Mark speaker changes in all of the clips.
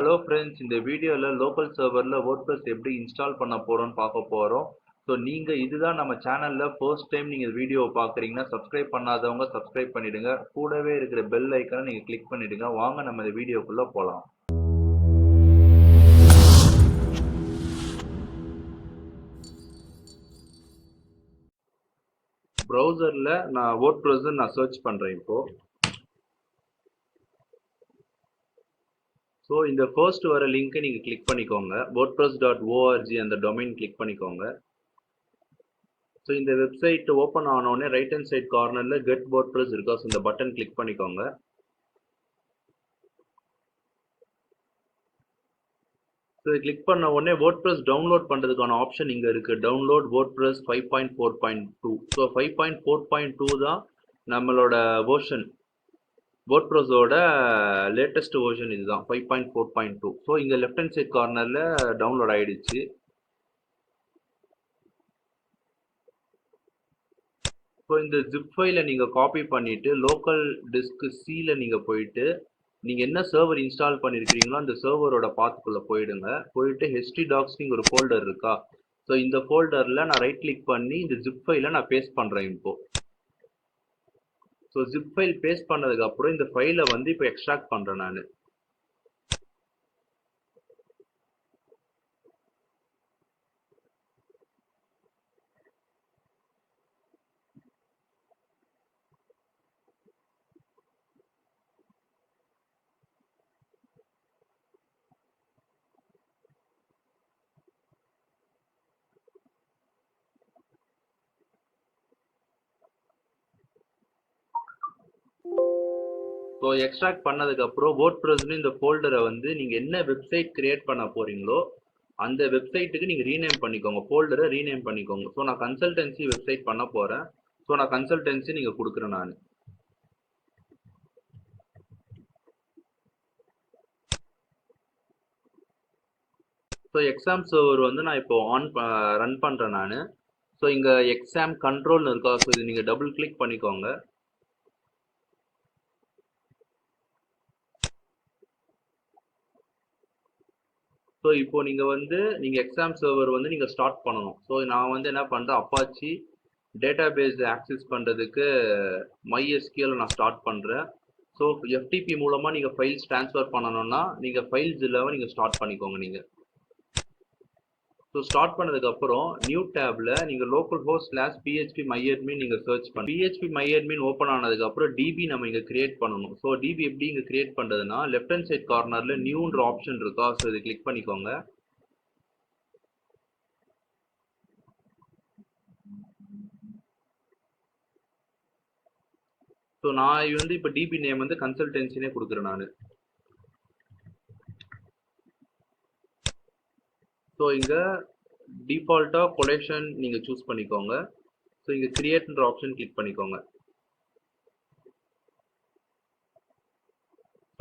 Speaker 1: Hello friends, இந்த வீடியோல local சர்வர்ல WordPress எப்படி இன்ஸ்டால் பண்ண போறோம்னு பார்க்க போறோம். ஸோ நீங்க இதுதான் நம்ம சேனல்ல ஃபர்ஸ்ட் டைம் நீங்க வீடியோவை பார்க்குறீங்கன்னா சப்ஸ்கிரைப் பண்ணாதவங்க சப்ஸ்கிரைப் பண்ணிடுங்க. கூடவே இருக்கிற பெல் ஐக்கானை நீங்க கிளிக் பண்ணிடுங்க. வாங்க நம்ம இந்த வீடியோக்குள்ள போலாம். ப்ரௌசர்ல நான் WordPress நான் சர்ச் பண்றேன் இப்போ. ஸோ இந்த ஃபர்ஸ்ட் வர லிங்கை நீங்க கிளிக் பண்ணிக்கோங்க. wordpress.org அந்த டொமைன் கிளிக் பண்ணிக்கோங்க. ஸோ இந்த வெப்சைட் ஓப்பன் ஆனோடனே ரைட் ஹேண்ட் சைட் கார்னரில் கெட் WordPress இருக்கா, ஸோ இந்த பட்டன் கிளிக் பண்ணிக்கோங்க. ஸோ இது கிளிக் பண்ண உடனே WordPress டவுன்லோட் பண்ணுறதுக்கான ஆப்ஷன் இங்கே இருக்குது. Download WordPress 5.4.2. ஸோ 5.4.2 தான் நம்மளோட வெர்ஷன். WordPressோட லேட்டஸ்ட் வெர்ஷன் இதுதான் 5.4.2. ஸோ இங்கே லெஃப்ட் ஹேண்ட் சைட் கார்னரில் டவுன்லோட் ஆகிடுச்சு. ஸோ இந்த ஜிப் ஃபைலை நீங்கள் காப்பி பண்ணிவிட்டு லோக்கல் டிஸ்க் சியில் நீங்கள் போயிட்டு நீங்கள் என்ன சர்வர் இன்ஸ்டால் பண்ணியிருக்கிறீங்களோ அந்த சர்வரோட பாத்துக்குள்ளே போயிடுங்க. போயிட்டு ஹிஸ்ட்ரி டாக்ஸ்னு ஒரு ஃபோல்டர் இருக்கா, ஸோ இந்த ஃபோல்டரில் நான் ரைட் கிளிக் பண்ணி இந்த ஜிப் ஃபைலை நான் பேஸ்ட் பண்ணுறேன் இப்போ. ஸோ ஜிப் ஃபைல் பேஸ்ட் பண்ணதுக்கப்புறம் இந்த ஃபைலை வந்து இப்போ எக்ஸ்ட்ராக்ட் பண்ணுறேன் நான். ஸோ எக்ஸ்ட்ராக்ட் பண்ணதுக்கப்புறம் WordPressனு இந்த ஃபோல்டரை வந்து நீங்கள் என்ன வெப்சைட் கிரியேட் பண்ண போகிறீங்களோ அந்த வெப்சைட்டுக்கு நீங்கள் ரீநேம் பண்ணிக்கோங்க. ஃபோல்டரை ரீநேம் பண்ணிக்கோங்க. ஸோ நான் கன்சல்டன்சி வெப்சைட் பண்ண போகிறேன். ஸோ நான் கன்சல்டன்சி நீங்கள் கொடுக்குறேன் நான். ஸோ எக்ஸாம் சர்வர் வந்து நான் இப்போ ரன் பண்ணுறேன் நான். ஸோ இங்கே எக்ஸாம் கண்ட்ரோல்னு இருக்கா, ஸோ இது நீங்கள் டபுள் கிளிக் பண்ணிக்கோங்க. ஸோ இப்போ நீங்கள் எக்ஸாம் சர்வர் வந்து நீங்கள் ஸ்டார்ட் பண்ணணும். ஸோ நான் வந்து என்ன பண்ணுறேன், அப்பாச்சி டேட்டாபேஸ் ஆக்சஸ் பண்ணுறதுக்கு MySQL நான் ஸ்டார்ட் பண்ணுறேன். ஸோ FTP மூலமாக நீங்கள் ஃபைல்ஸ் ட்ரான்ஸ்ஃபர் பண்ணணும்னா நீங்கள் ஃபைல்ஸ் இல்லாமல் நீங்கள் ஸ்டார்ட் பண்ணிக்கோங்க நீங்கள். ஸோ ஸ்டார்ட் பண்ணதுக்கப்புறம் நியூ டேப்ல நீங்கள் localhost/phpMyAdmin நீங்கள் சர்ச் பண்ணி phpMyAdmin ஓப்பன் ஆனதுக்கப்புறம் டிபி நம்ம இங்கே கிரியேட் பண்ணணும். ஸோ டிபி எப்படி இங்கே கிரியேட் பண்ணுறதுன்னா லெஃப்ட் ஹேண்ட் சைட் கார்னரில் நியூன்ற ஆப்ஷன் இருக்கா, ஸோ இது கிளிக் பண்ணிக்கோங்க. ஸோ நான் வந்து இப்போ டிபி நேம் வந்து கன்சல்டன்சினே கொடுக்குறேன் நான். ஸோ இங்கே டிஃபால்ட்டாக கொலெக்ஷன் நீங்கள் சூஸ் பண்ணிக்கோங்க. ஸோ இங்கே கிரியேட்ன்ற ஆப்ஷன் கிளிக் பண்ணிக்கோங்க.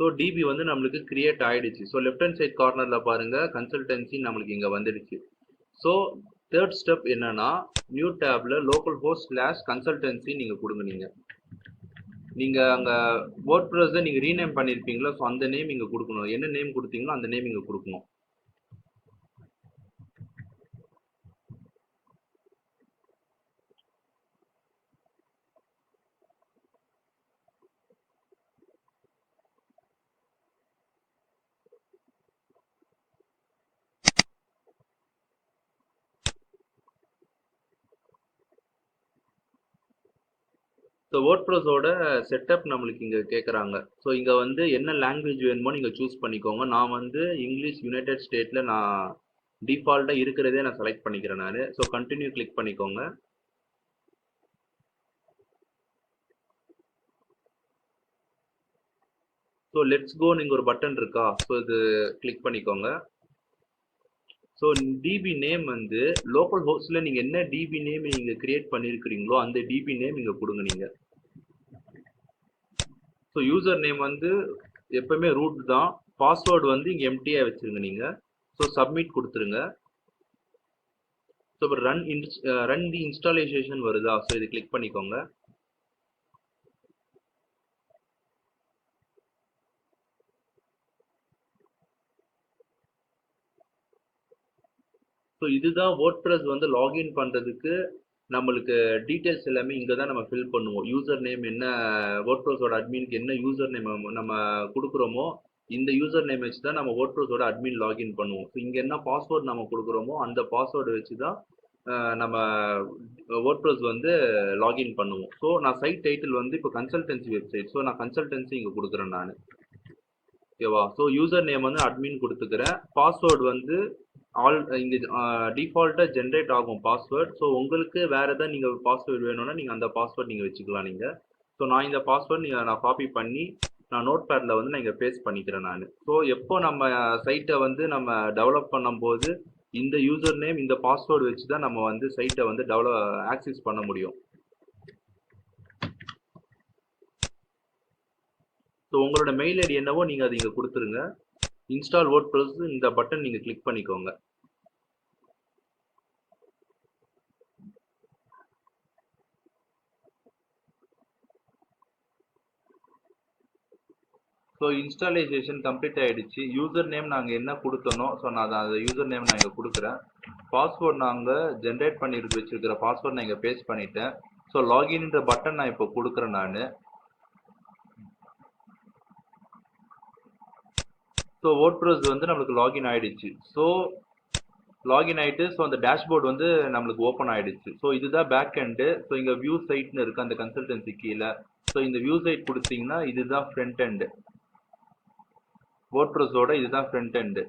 Speaker 1: ஸோ டிபி வந்து நம்மளுக்கு கிரியேட் ஆகிடுச்சு. ஸோ லெஃப்ட் ஹேண்ட் சைட் கார்னரில் பாருங்கள் கன்சல்டன்சி நம்மளுக்கு இங்கே வந்துடுச்சு. ஸோ தேர்ட் ஸ்டெப் என்னன்னா நியூ டேப்ல localhost/consultancy நீங்கள் கொடுங்க. நீங்கள் அங்கே WordPress நீங்கள் ரீநேம் பண்ணியிருப்பீங்களா, ஸோ அந்த நேம் இங்கே கொடுக்கணும். என்ன நேம் கொடுத்தீங்களோ அந்த நேம் இங்கே கொடுக்கணும். ஸோ WordPressோட செட்டப் நம்மளுக்கு இங்கே கேட்குறாங்க. ஸோ இங்கே வந்து என்ன லாங்குவேஜ் வேணுமோ நீங்கள் சூஸ் பண்ணிக்கோங்க. நான் வந்து இங்கிலீஷ் யுனைடெட் ஸ்டேட்டில் நான் டிஃபால்ட்டாக இருக்கிறதே நான் செலக்ட் பண்ணிக்கிறேன் நான். ஸோ கண்டினியூ கிளிக் பண்ணிக்கோங்க. ஸோ லெட்ஸ் கோன்னு இங்கே ஒரு பட்டன் இருக்கா, ஸோ இது கிளிக் பண்ணிக்கோங்க. ஸோ டிபி நேம் வந்து லோக்கல் ஹோஸ்டில் நீங்கள் என்ன டிபி நேம் நீங்கள் கிரியேட் பண்ணியிருக்கிறீங்களோ அந்த டிபி நேம் இங்கே கொடுங்க நீங்கள். ஸோ யூசர் நேம் வந்து எப்பவுமே ரூட் தான். பாஸ்வேர்டு வந்து இங்கே எம்டியாக வச்சுருங்க நீங்கள். ஸோ சப்மிட் கொடுத்துருங்க. ஸோ இப்போ ரன் தி இன்ஸ்டாலேஷன் வருதா, ஸோ இது கிளிக் பண்ணிக்கோங்க. ஸோ இதுதான் WordPress வந்து லாகின் பண்ணுறதுக்கு நம்மளுக்கு டீட்டெயில்ஸ் எல்லாமே இங்கே தான் நம்ம ஃபில் பண்ணுவோம். யூசர் நேம் என்ன, WordPressோட அட்மினுக்கு என்ன யூசர் நேம் நம்ம கொடுக்குறோமோ இந்த யூசர் நேம் வச்சு தான் நம்ம WordPressோட அட்மின் லாகின் பண்ணுவோம். ஸோ இங்கே என்ன பாஸ்வேர்டு நம்ம கொடுக்குறோமோ அந்த பாஸ்வேர்டு வச்சு தான் நம்ம WordPress வந்து லாகின் பண்ணுவோம். ஸோ நான் சைட் டைட்டில் வந்து இப்போ கன்சல்டன்சி வெப்சைட், ஸோ நான் கன்சல்டன்சி இங்கே கொடுக்குறேன் நான். ஓகேவா? ஸோ யூசர் நேம் வந்து அட்மின் கொடுத்துக்கிறேன். பாஸ்வேர்டு வந்து இங்கே டிஃபால்ட்டாக ஜென்ரேட் ஆகும் பாஸ்வேர்ட். ஸோ உங்களுக்கு வேறு எதாவது நீங்கள் பாஸ்வேர்டு வேணும்னா நீங்கள் அந்த பாஸ்வேர்ட் நீங்கள் வச்சுக்கலாம் நீங்கள். ஸோ நான் இந்த பாஸ்வேர்ட் நான் காப்பி பண்ணி நான் நோட் பேடில் வந்து நான் இங்கே பேஸ்ட் பண்ணிக்கிறேன் நான். ஸோ எப்போ நம்ம சைட்டை வந்து நம்ம டெவலப் பண்ணும்போது இந்த யூசர் நேம் இந்த பாஸ்வேர்டு வச்சு தான் நம்ம வந்து சைட்டை வந்து ஆக்சஸ் பண்ண முடியும். ஸோ உங்களோட மெயில் ஐடி என்னவோ நீங்கள் அதை இங்கே கொடுத்துருங்க. இன்ஸ்டால் WordPress இந்த பட்டன் நீங்கள் கிளிக் பண்ணிக்கோங்க. ஸோ இன்ஸ்டாலேஷன் கம்ப்ளீட் ஆகிடுச்சு. யூசர் நேம் நாங்கள் என்ன கொடுத்தனோ ஸோ நான் அந்த யூசர் நேம் நான் இங்கே கொடுக்குறேன். பாஸ்வேர்ட் நாங்கள் ஜென்ரேட் பண்ணி வச்சுருக்கிற பாஸ்வேர்ட் நான் இங்கே பேஸ்ட் பண்ணிட்டேன். ஸோ லாகின்ன்ற பட்டன் நான் இப்போ கொடுக்குறேன் நான். ஸோ WordPress வந்து நம்மளுக்கு லாகின் ஆகிடுச்சு. ஸோ லாகின் ஆகிட்டு ஸோ அந்த டேஷ்போர்ட் வந்து நம்மளுக்கு ஓப்பன் ஆகிடுச்சு. ஸோ இதுதான் பேக் எண்டு. ஸோ இங்கே வியூ சைட்னு இருக்குது அந்த கன்சல்டன்சி கீழே. ஸோ இந்த வியூ சைட் கொடுத்தீங்கன்னா இதுதான் ஃப்ரண்ட் எண்டு. WordPressோட இதுதான் ஃப்ரண்ட் எண்டு.